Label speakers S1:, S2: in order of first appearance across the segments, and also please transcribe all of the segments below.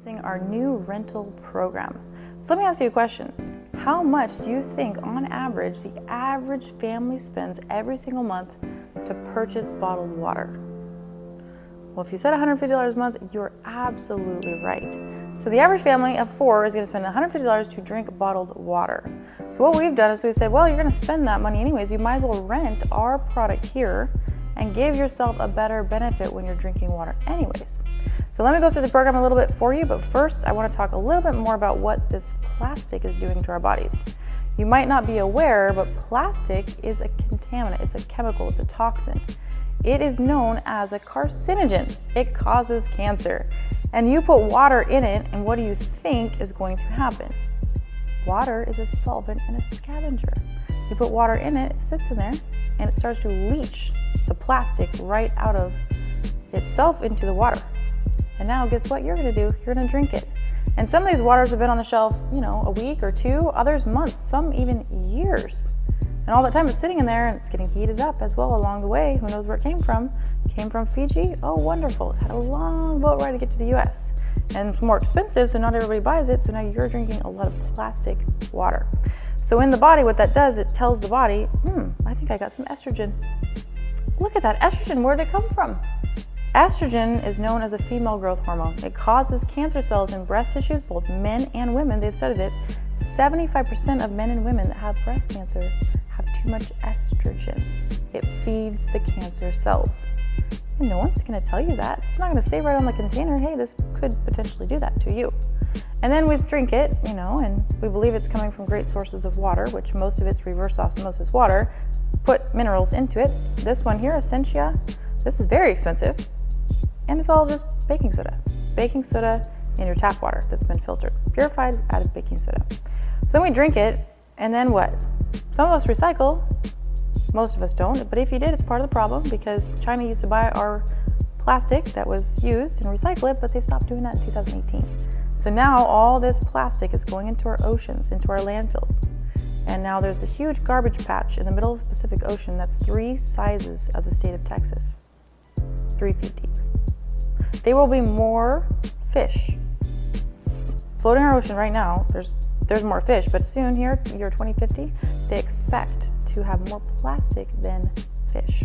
S1: introducing our new rental program. So let me ask you a question. How much do you think on average the average family spends every single month to purchase bottled water? Well, if you said $150 a month, you're absolutely right. So the average family of 4 is going to spend $150 to drink bottled water. So what we've done is we've said, well, you're going to spend that money anyways. You might as well rent our product here and give yourself a better benefit when you're drinking water anyways. So let me go through the program a little bit for you, but first I want to talk a little bit more about what this plastic is doing to our bodies. You might not be aware, but plastic is a contaminant. It's a chemical, it's a toxin. It is known as a carcinogen. It causes cancer. And you put water in it, and what do you think is going to happen? Water is a solvent and a scavenger. You put water in it, it sits in there, and it starts to leach the plastic right out of itself into the water. And now guess what you're gonna do? You're gonna drink it. And some of these waters have been on the shelf, a week or two, others months, some even years. And all that time it's sitting in there and it's getting heated up as well along the way. Who knows where it came from? It came from Fiji? Oh, wonderful. It had a long boat ride to get to the US. And it's more expensive, so not everybody buys it, so now you're drinking a lot of plastic water. So in the body, what that does, it tells the body, I think I got some estrogen. Look at that estrogen, where'd it come from? Estrogen is known as a female growth hormone. It causes cancer cells in breast tissues, both men and women. They've studied it. 75% of men and women that have breast cancer have too much estrogen. It feeds the cancer cells. And no one's gonna tell you that. It's not gonna say right on the container, hey, this could potentially do that to you. And then we drink it, and we believe it's coming from great sources of water, which most of it's reverse osmosis water. Put minerals into it. This one here, Essentia, this is very expensive. And it's all just baking soda. Baking soda in your tap water that's been filtered. Purified, added baking soda. So then we drink it, and then what? Some of us recycle, most of us don't, but if you did, it's part of the problem because China used to buy our plastic that was used and recycle it, but they stopped doing that in 2018. So now all this plastic is going into our oceans, into our landfills. And now there's a huge garbage patch in the middle of the Pacific Ocean that's 3 sizes of the state of Texas, 3 feet deep. There will be more fish floating in our ocean right now. There's more fish, but soon here, year 2050, they expect to have more plastic than fish.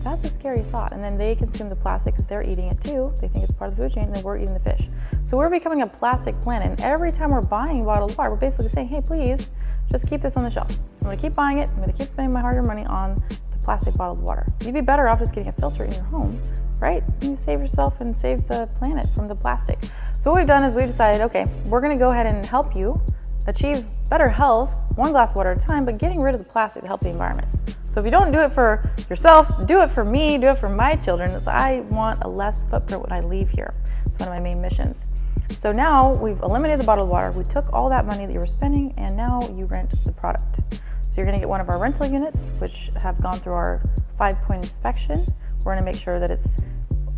S1: That's a scary thought. And then they consume the plastic because they're eating it too. They think it's part of the food chain, and then we're eating the fish. So we're becoming a plastic planet. And every time we're buying bottled water, we're basically saying, hey, please, just keep this on the shelf. I'm gonna keep buying it. I'm gonna keep spending my hard-earned money on the plastic bottled water. You'd be better off just getting a filter in your home, right? You save yourself and save the planet from the plastic. So what we've done is we've decided, okay, we're gonna go ahead and help you achieve better health, 1 glass of water at a time, but getting rid of the plastic to help the environment. So if you don't do it for yourself, do it for me, do it for my children. I want a less footprint when I leave here. It's one of my main missions. So now we've eliminated the bottled water. We took all that money that you were spending, and now you rent the product. So you're gonna get one of our rental units, which have gone through our 5-point inspection. We're gonna make sure that it's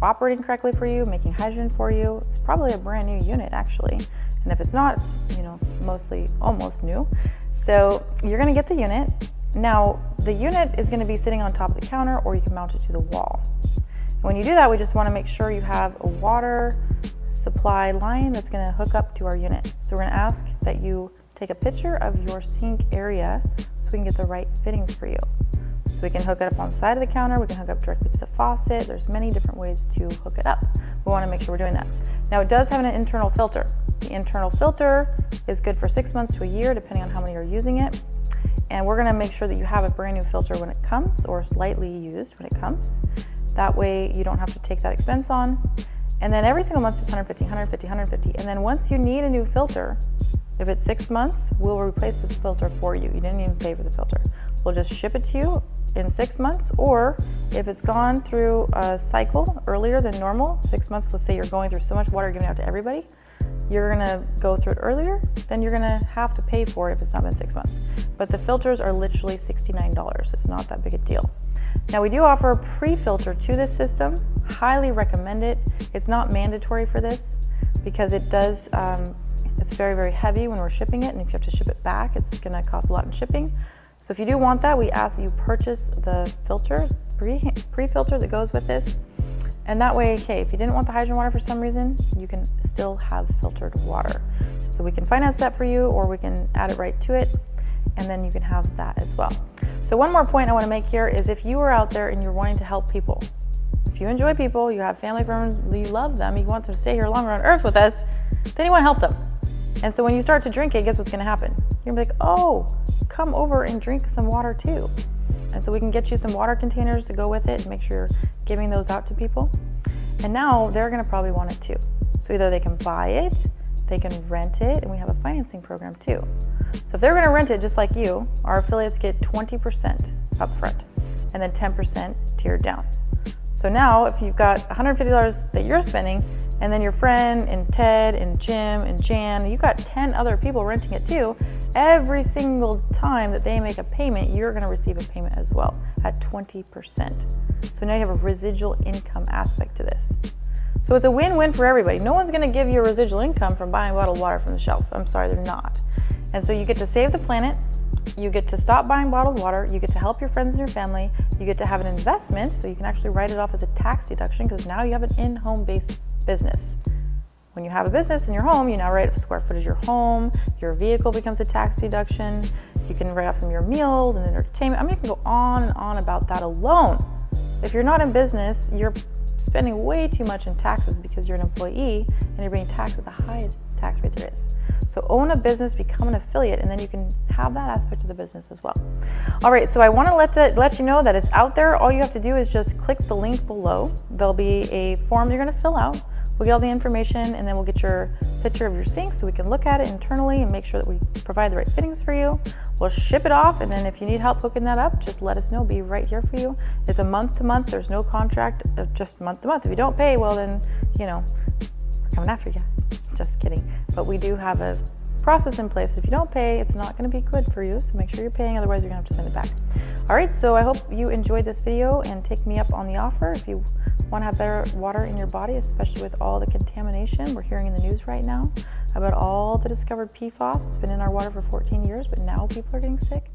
S1: operating correctly for you, making hydrogen for you. It's probably a brand new unit actually. And if it's not, it's mostly almost new. So you're gonna get the unit. Now, the unit is gonna be sitting on top of the counter, or you can mount it to the wall. And when you do that, we just wanna make sure you have a water supply line that's gonna hook up to our unit. So we're gonna ask that you take a picture of your sink area so we can get the right fittings for you. So we can hook it up on the side of the counter, we can hook up directly to the faucet. There's many different ways to hook it up. We wanna make sure we're doing that. Now it does have an internal filter. The internal filter is good for 6 months to a year, depending on how many are using it. And we're gonna make sure that you have a brand new filter when it comes, or slightly used when it comes. That way you don't have to take that expense on. And then every single month, just 150, 150, 150. And then once you need a new filter, if it's 6 months, we'll replace the filter for you. You didn't even pay for the filter. We'll just ship it to you in 6 months, or if it's gone through a cycle earlier than normal, 6 months, let's say you're going through so much water giving out to everybody, you're gonna go through it earlier, then you're gonna have to pay for it if it's not been 6 months. But the filters are literally $69. It's not that big a deal. Now we do offer a pre-filter to this system. Highly recommend it. It's not mandatory for this because it does, it's very, very heavy when we're shipping it, and if you have to ship it back, it's gonna cost a lot in shipping. So if you do want that, we ask that you purchase the filter, pre-filter that goes with this. And that way, hey, if you didn't want the hydrogen water for some reason, you can still have filtered water. So we can finance that for you, or we can add it right to it, and then you can have that as well. So one more point I want to make here is if you are out there and you're wanting to help people, if you enjoy people, you have family members, you love them, you want them to stay here longer on earth with us, then you want to help them. And so when you start to drink it, guess what's going to happen? You're going to be like, oh, come over and drink some water too. And so we can get you some water containers to go with it and make sure you're giving those out to people. And now they're going to probably want it too. So either they can buy it, they can rent it, and we have a financing program too. So if they're going to rent it just like you, our affiliates get 20% upfront and then 10% tiered down. So now if you've got $150 that you're spending, and then your friend and Ted and Jim and Jan, you've got 10 other people renting it too, every single time that they make a payment, you're going to receive a payment as well at 20%. So now you have a residual income aspect to this. So it's a win-win for everybody. No one's going to give you a residual income from buying bottled water from the shelf. I'm sorry, they're not. And so you get to save the planet, you get to stop buying bottled water, you get to help your friends and your family, you get to have an investment, so you can actually write it off as a tax deduction because now you have an in-home based business. When you have a business in your home, you now write off square footage of your home, your vehicle becomes a tax deduction, you can write off some of your meals and entertainment. I mean, you can go on and on about that alone. If you're not in business, you're spending way too much in taxes because you're an employee and you're being taxed at the highest tax rate there is. So own a business, become an affiliate, and then you can have that aspect of the business as well. All right, so I want to let you know that it's out there. All you have to do is just click the link below. There'll be a form you're going to fill out. We'll get all the information, and then we'll get your picture of your sink so we can look at it internally and make sure that we provide the right fittings for you. We'll ship it off, and then if you need help hooking that up, just let us know. Be right here for you. It's a month to month. There's no contract, just month to month. If you don't pay, well then, we're coming after you. Just kidding. But we do have a process in place that if you don't pay, it's not going to be good for you. So make sure you're paying, otherwise you're going to have to send it back. All right, so I hope you enjoyed this video and take me up on the offer. If you want to have better water in your body, especially with all the contamination we're hearing in the news right now about all the discovered PFAS. It's been in our water for 14 years, but now people are getting sick.